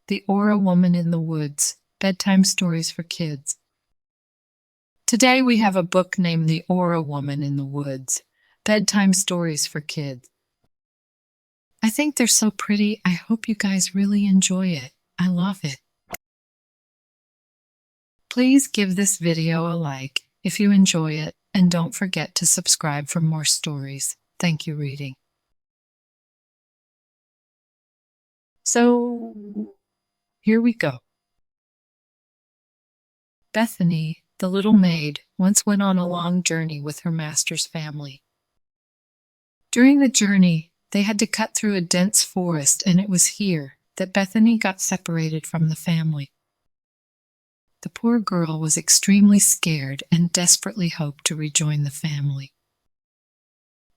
The Aura Woman in the Woods, Bedtime Stories for Kids. Today we have a book named The Aura Woman in the Woods, Bedtime Stories for Kids. I think they're so pretty. I hope you guys really enjoy it. I love it. Please give this video a like if you enjoy it, and don't forget to subscribe for more stories. Thank you, reading. So, here we go. Bethany, the little maid, once went on a long journey with her master's family. During the journey, they had to cut through a dense forest, and it was here that Bethany got separated from the family. The poor girl was extremely scared and desperately hoped to rejoin the family.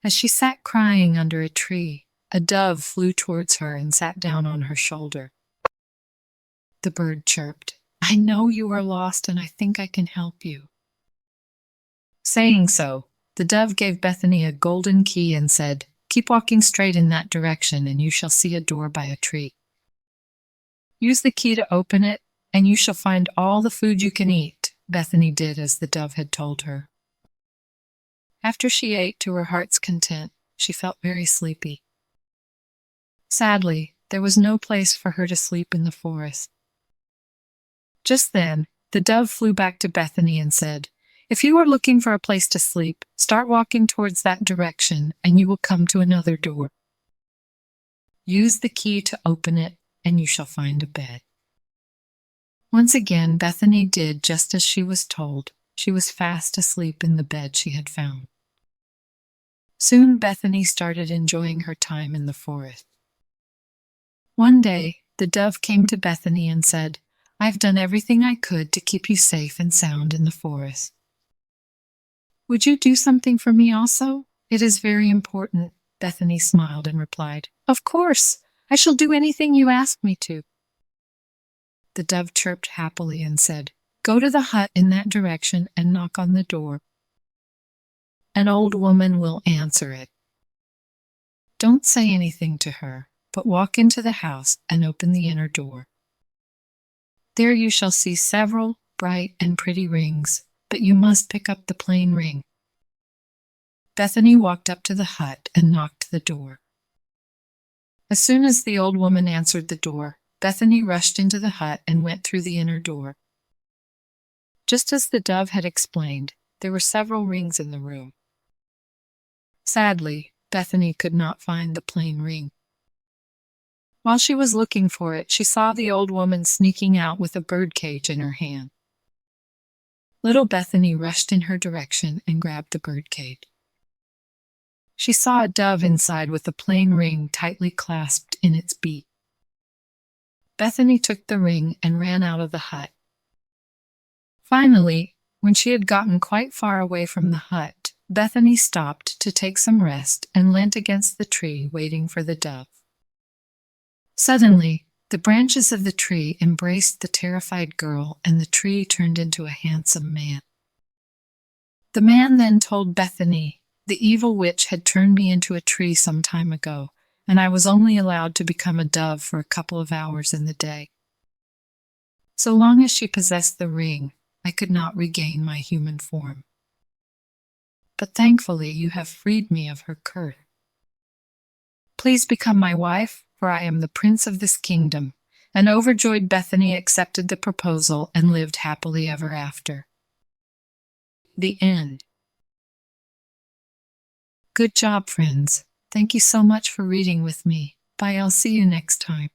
As she sat crying under a tree, a dove flew towards her and sat down on her shoulder. The bird chirped, "I know you are lost, and I think I can help you." Saying so, the dove gave Bethany a golden key and said, "Keep walking straight in that direction, and you shall see a door by a tree. Use the key to open it, and you shall find all the food you can eat." Bethany did as the dove had told her. After she ate to her heart's content, she felt very sleepy. Sadly, there was no place for her to sleep in the forest. Just then, the dove flew back to Bethany and said, "If you are looking for a place to sleep, start walking towards that direction, and you will come to another door. Use the key to open it, and you shall find a bed." Once again, Bethany did just as she was told. She was fast asleep in the bed she had found. Soon Bethany started enjoying her time in the forest. One day, the dove came to Bethany and said, "I've done everything I could to keep you safe and sound in the forest. Would you do something for me also? It is very important." Bethany smiled and replied, "Of course, I shall do anything you ask me to." The dove chirped happily and said, "Go to the hut in that direction and knock on the door. An old woman will answer it. Don't say anything to her, but walk into the house and open the inner door. There you shall see several bright and pretty rings, but you must pick up the plain ring." Bethany walked up to the hut and knocked the door. As soon as the old woman answered the door, Bethany rushed into the hut and went through the inner door. Just as the dove had explained, there were several rings in the room. Sadly, Bethany could not find the plain ring. While she was looking for it, she saw the old woman sneaking out with a birdcage in her hand. Little Bethany rushed in her direction and grabbed the birdcage. She saw a dove inside with a plain ring tightly clasped in its beak. Bethany took the ring and ran out of the hut. Finally, when she had gotten quite far away from the hut, Bethany stopped to take some rest and leant against the tree waiting for the dove. Suddenly, the branches of the tree embraced the terrified girl, and the tree turned into a handsome man. The man then told Bethany, "The evil witch had turned me into a tree some time ago, and I was only allowed to become a dove for a couple of hours in the day. So long as she possessed the ring, I could not regain my human form. But thankfully you have freed me of her curse. Please become my wife, for I am the prince of this kingdom." And overjoyed Bethany accepted the proposal and lived happily ever after. The end. Good job, friends. Thank you so much for reading with me. Bye, I'll see you next time.